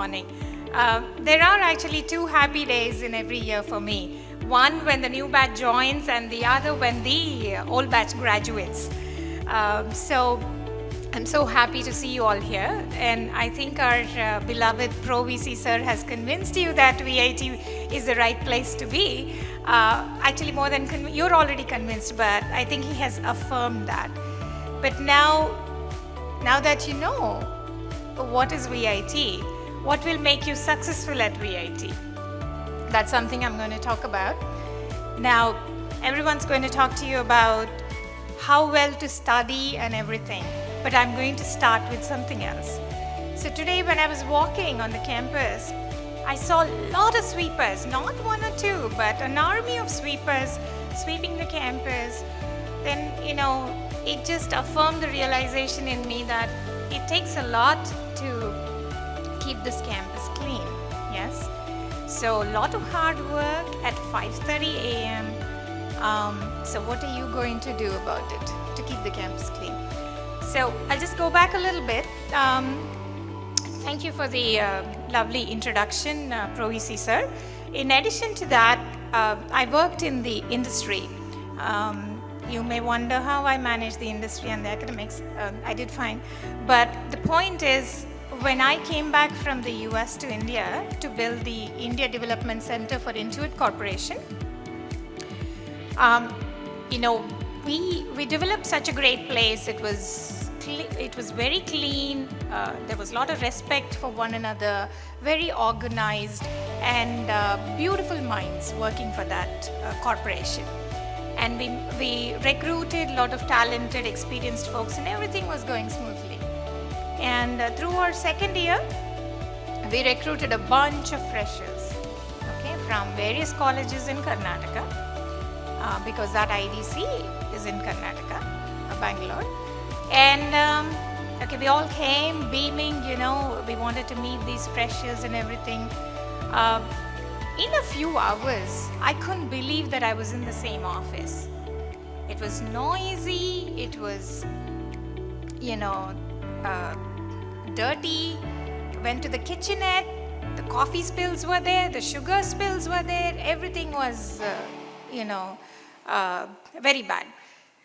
morning. There are actually two happy days in every year for me. One when the new batch joins, and the other when the old batch graduates. So I'm so happy to see you all here, and I think our beloved Pro VC sir has convinced you that VIT is the right place to be. Actually, more than you're already convinced, but I think he has affirmed that. But now that you know what is VIT, what will make you successful at VIT, that's something I'm going to talk about. Now, everyone's going to talk to you about how well to study and everything, but I'm going to start with something else. So today when I was walking on the campus, I saw a lot of sweepers, not one or two, but an army of sweepers sweeping the campus. Then, it just affirmed the realization in me that it takes a lot to keep this campus clean, yes? So a lot of hard work at 5:30 a.m. So what are you going to do about it to keep the campus clean? So I'll just go back a little bit. Thank you for the lovely introduction, Pro VC sir. In addition to that, I worked in the industry. You may wonder how I manage the industry and the academics. I did fine. But the point is, when I came back from the US to India to build the India Development Center for Intuit Corporation, we developed such a great place. It was very clean. There was a lot of respect for one another, very organized, and beautiful minds working for that corporation. And we recruited a lot of talented, experienced folks, and everything was going smoothly. And through our second year, we recruited a bunch of freshers, from various colleges in Karnataka, because that IDC is in Karnataka, Bangalore. And we all came beaming, we wanted to meet these freshers and everything. In a few hours, I couldn't believe that I was in the same office. It was noisy, it was, dirty. Went to the kitchenette, the coffee spills were there, the sugar spills were there, everything was, very bad.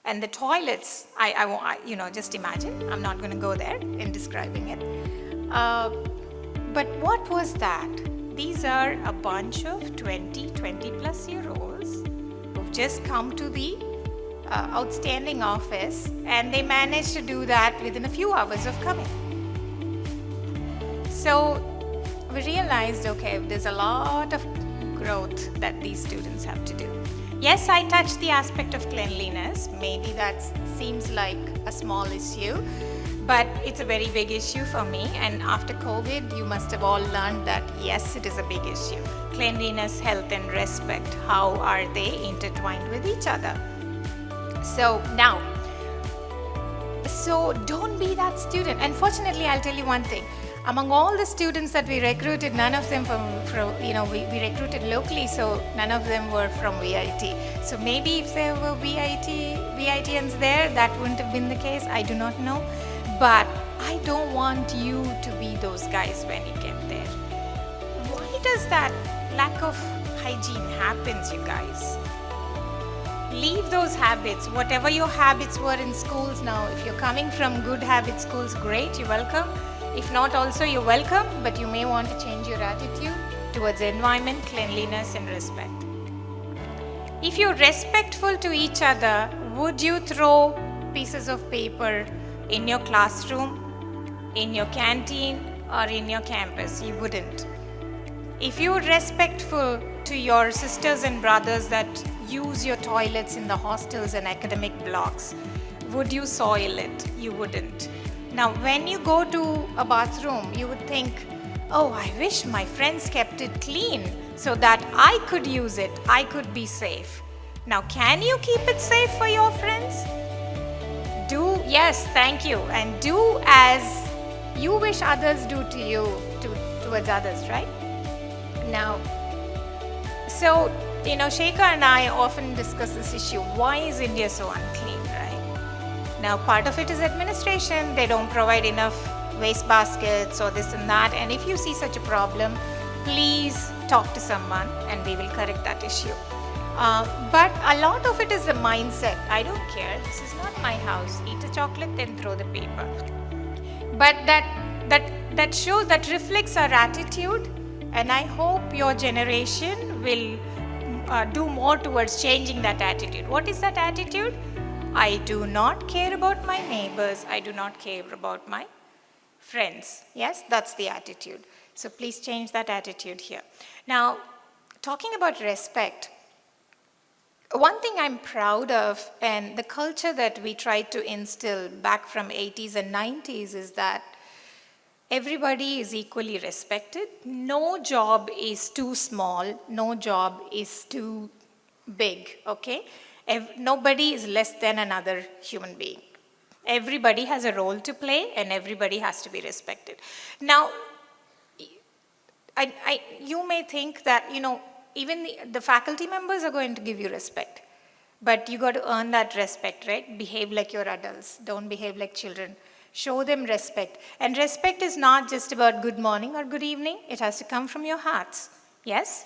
And the toilets, just imagine, I'm not going to go there in describing it. But what was that? These are a bunch of 20 plus year olds who've just come to the outstanding office, and they managed to do that within a few hours of coming. So we realized, there's a lot of growth that these students have to do. Yes, I touched the aspect of cleanliness. Maybe that seems like a small issue, but it's a very big issue for me. And after COVID, you must have all learned that yes, it is a big issue. Cleanliness, health, and respect, how are they intertwined with each other? So don't be that student. Unfortunately, I'll tell you one thing. Among all the students that we recruited, none of them we recruited locally, so none of them were from VIT. So maybe if there were VITians there, that wouldn't have been the case. I do not know. But I don't want you to be those guys when you get there. Why does that lack of hygiene happens, you guys? Leave those habits. Whatever your habits were in schools now, if you're coming from good habit schools, great, you're welcome. If not, also you're welcome, but you may want to change your attitude towards environment, cleanliness, and respect. If you're respectful to each other, would you throw pieces of paper in your classroom, in your canteen, or in your campus? You wouldn't. If you're respectful to your sisters and brothers that use your toilets in the hostels and academic blocks, would you soil it? You wouldn't. Now, when you go to a bathroom, you would think, oh, I wish my friends kept it clean so that I could use it, I could be safe. Now, can you keep it safe for your friends? Yes, thank you. And do as you wish others do to you, towards others, right? Now, so, Shekhar and I often discuss this issue. Why is India so unclean, right? Now, part of it is administration. They don't provide enough waste baskets or this and that. And if you see such a problem, please talk to someone and we will correct that issue. But a lot of it is the mindset. I don't care. This is not my house. Eat a chocolate, then throw the paper. But that shows, that reflects our attitude. And I hope your generation will do more towards changing that attitude. What is that attitude? I do not care about my neighbors. I do not care about my friends. Yes, that's the attitude. So please change that attitude here. Now, talking about respect, one thing I'm proud of, and the culture that we tried to instill back from 80s and 90s, is that everybody is equally respected. No job is too small. No job is too big, okay? Nobody is less than another human being. Everybody has a role to play and everybody has to be respected. Now, you may think that, even the faculty members are going to give you respect, but you got to earn that respect, right? Behave like you're adults. Don't behave like children. Show them respect. And respect is not just about good morning or good evening. It has to come from your hearts. Yes?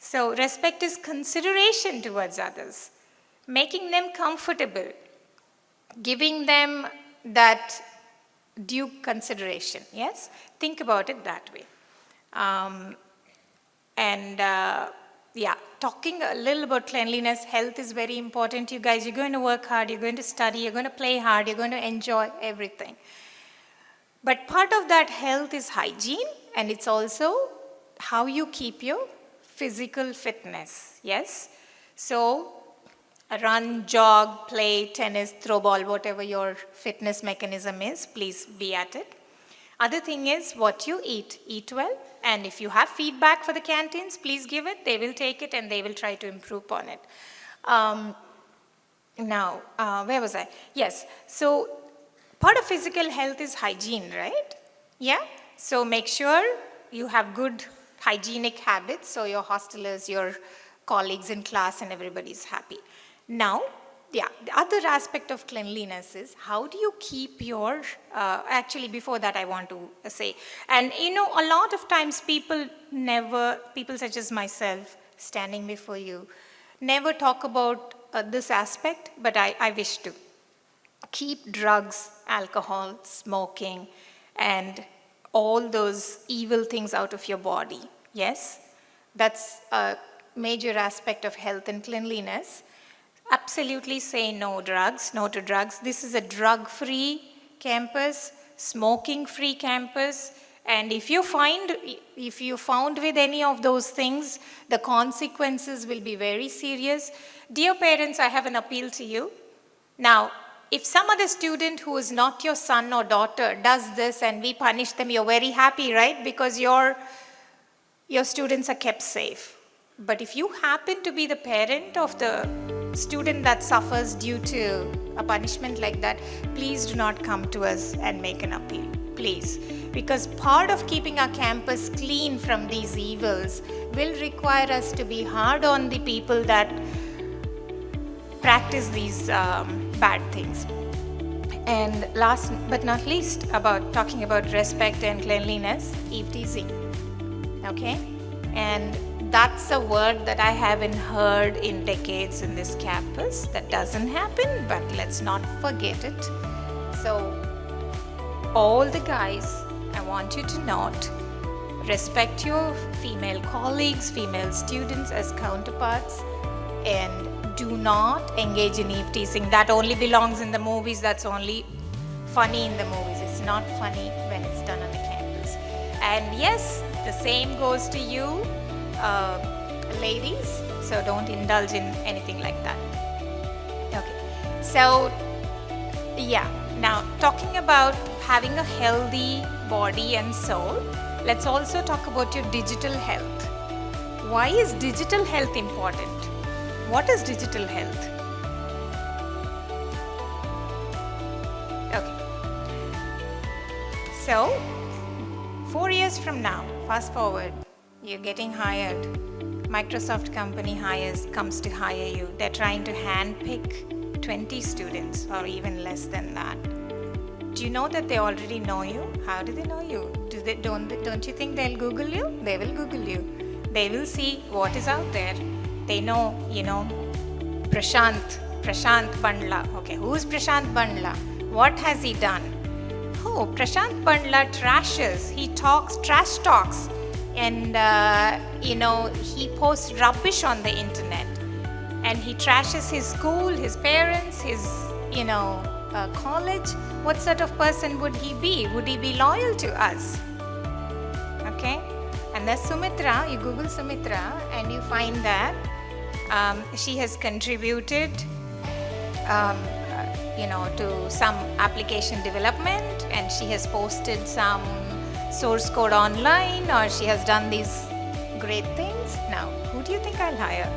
So respect is consideration towards others, making them comfortable, giving them that due consideration. Yes? Think about it that way. Talking a little about cleanliness, health is very important. You guys, you're going to work hard, you're going to study, you're going to play hard, you're going to enjoy everything. But part of that health is hygiene, and it's also how you keep your physical fitness. Yes? So, run, jog, play, tennis, throw ball, whatever your fitness mechanism is, please be at it. Other thing is what you eat. Eat well. And if you have feedback for the canteens, please give it. They will take it and they will try to improve upon it. Where was I? Yes. So part of physical health is hygiene, right? Yeah. So make sure you have good hygienic habits so your hostelers, your colleagues in class, and everybody is happy. Now, the other aspect of cleanliness is how do you keep your, actually before that I want to say, and a lot of times people such as myself standing before you, never talk about this aspect, but I wish to. Keep drugs, alcohol, smoking, and all those evil things out of your body. Yes? That's a major aspect of health and cleanliness. Absolutely say no to drugs. This is a drug-free campus, smoking-free campus, and if you found with any of those things, the consequences will be very serious. Dear parents, I have an appeal to you. Now, if some other student who is not your son or daughter does this and we punish them, you're very happy, right? Because your students are kept safe. But if you happen to be the parent of the student that suffers due to a punishment like that, please do not come to us and make an appeal, please. Because part of keeping our campus clean from these evils will require us to be hard on the people that practice these bad things. And last but not least, talking about respect and cleanliness, eve teasing. Okay? And that's a word that I haven't heard in decades in this campus. That doesn't happen, but let's not forget it. So, all the guys, I want you to note, respect your female colleagues, female students as counterparts, and do not engage in eve teasing. That only belongs in the movies. That's only funny in the movies. It's not funny when it's done on the campus. And yes, the same goes to you, ladies, so don't indulge in anything like that. Okay, so now talking about having a healthy body and soul, let's also talk about your digital health. Why is digital health important? What is digital health? Okay, so 4 years from now, fast forward, you're getting hired. Microsoft company comes to hire you. They're trying to handpick 20 students or even less than that. Do you know that they already know you? How do they know you? Don't you think they'll Google you? They will Google you. They will see what is out there. They know, Prashant Bandla. Okay, who's Prashant Bandla? What has he done? Oh, Prashant Bandla trashes. He trash talks, and he posts rubbish on the internet, and he trashes his school, his parents, his college. What sort of person would he be? Would he be loyal to us? Okay, and there's Sumitra. You Google Sumitra, and you find that she has contributed to some application development, and she has posted some source code online, or she has done these great things. Now, who do you think I'll hire?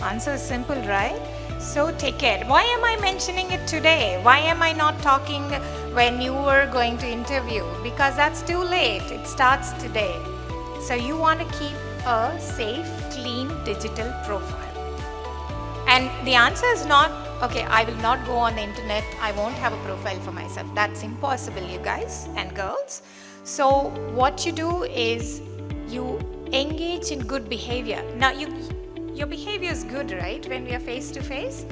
Answer is simple, right? So take care. Why am I mentioning it today? Why am I not talking when you were going to interview? Because that's too late. It starts today. So you want to keep a safe, clean digital profile. And the answer is not, okay, I will not go on the internet. I won't have a profile for myself. That's impossible, you guys and girls. So what you do is you engage in good behavior. Now, your behavior is good, right? When we are face to face.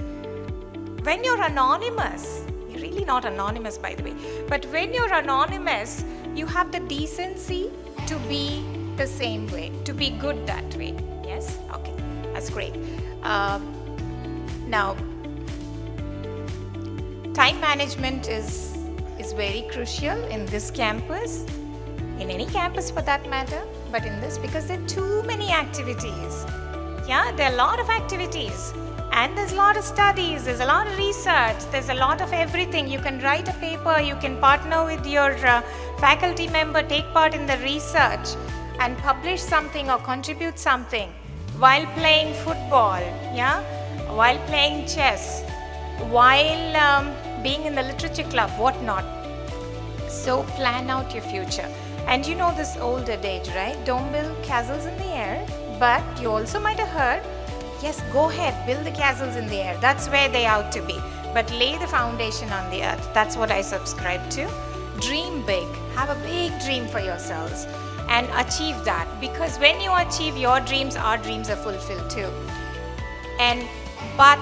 When you're anonymous, you're really not anonymous, by the way, but when you're anonymous, you have the decency to be the same way, to be good that way. Yes? Okay, that's great. Now, time management is very crucial in this campus, in any campus for that matter, but in this, because there are too many activities. Yeah, there are a lot of activities, and there's a lot of studies, there's a lot of research, there's a lot of everything. You can write a paper, you can partner with your faculty member, take part in the research and publish something or contribute something while playing football, yeah, while playing chess, while being in the literature club, whatnot. So plan out your future. And you know this old adage, right? Don't build castles in the air. But you also might have heard, yes, go ahead, build the castles in the air. That's where they ought to be. But lay the foundation on the earth. That's what I subscribe to. Dream big. Have a big dream for yourselves and achieve that. Because when you achieve your dreams, our dreams are fulfilled too. But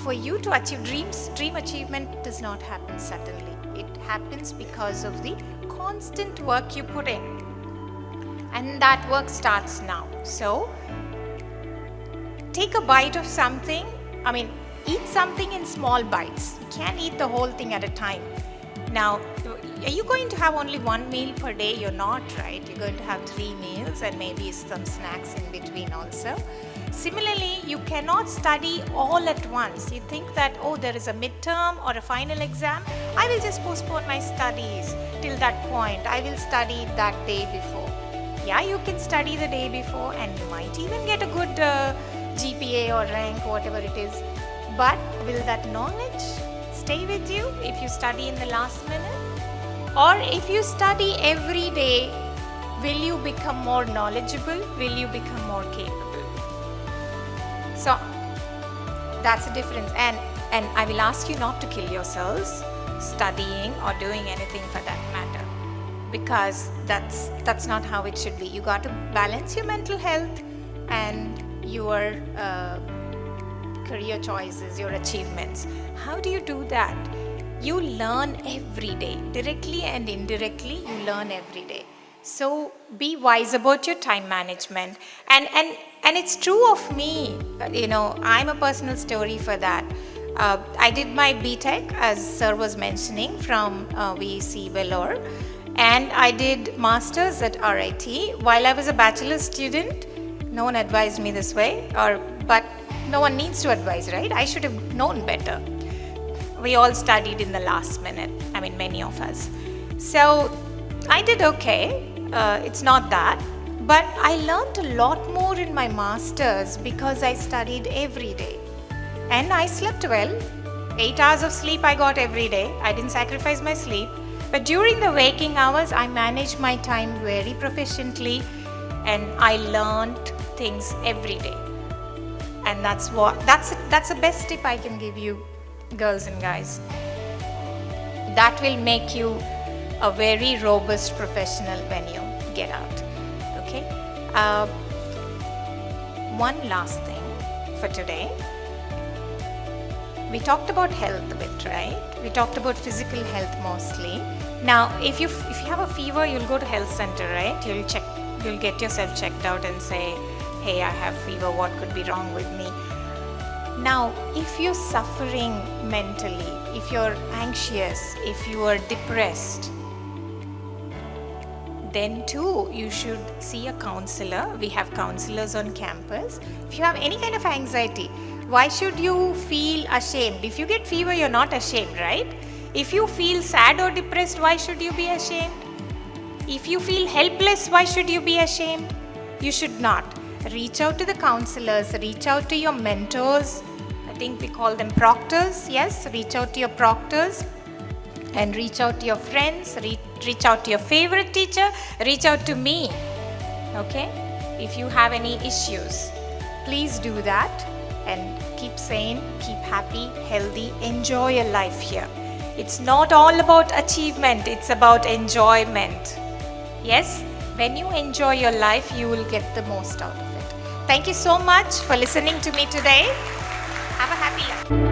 for you to achieve dreams, dream achievement does not happen suddenly. It happens because of the constant work you put in. And that work starts now. So, take a bite of something. Eat something in small bites. You can't eat the whole thing at a time. Now, are you going to have only one meal per day? You're not, right? You're going to have 3 meals and maybe some snacks in between also. Similarly, you cannot study all at once. You think that, there is a midterm or a final exam. I will just postpone my studies till that point. I will study that day before. Yeah, you can study the day before and you might even get a good GPA or rank, whatever it is. But will that knowledge stay with you if you study in the last minute? Or if you study every day, will you become more knowledgeable? Will you become more capable? So that's the difference. And I will ask you not to kill yourselves studying or doing anything for that matter. Because that's not how it should be. You got to balance your mental health and your career choices, your achievements. How do you do that? You learn every day, directly and indirectly. You learn every day. So be wise about your time management. And it's true of me. I'm a personal story for that. I did my BTech, as Sir was mentioning, from VEC Vellore. And I did masters at RIT. While I was a bachelor student, no one advised me this way, but no one needs to advise, right? I should have known better. We all studied in the last minute, many of us. So I did okay, it's not that, but I learned a lot more in my masters because I studied every day. And I slept well. 8 hours of sleep I got every day. I didn't sacrifice my sleep. But during the waking hours, I managed my time very proficiently and I learned things every day. And that's the best tip I can give you, girls and guys. that will make you a very robust professional when you get out. Okay. One last thing for today. We talked about health a bit, right? We talked about physical health mostly. Now, if you have a fever, you'll go to health center, right? You'll get yourself checked out and say, hey, I have fever, what could be wrong with me? Now, if you're suffering mentally, if you're anxious, if you are depressed, then too you should see a counselor. We have counselors on campus. If you have any kind of anxiety, why should you feel ashamed? If you get fever, you're not ashamed, right? If you feel sad or depressed, why should you be ashamed? If you feel helpless, why should you be ashamed? You should not. Reach out to the counselors, reach out to your mentors. I think we call them proctors. Yes, reach out to your proctors and reach out to your friends, reach out to your favorite teacher, reach out to me. Okay? If you have any issues, please do that and keep sane, keep happy, healthy, enjoy your life here. It's not all about achievement, it's about enjoyment. Yes, when you enjoy your life, you will get the most out of it. Thank you so much for listening to me today. Have a happy life.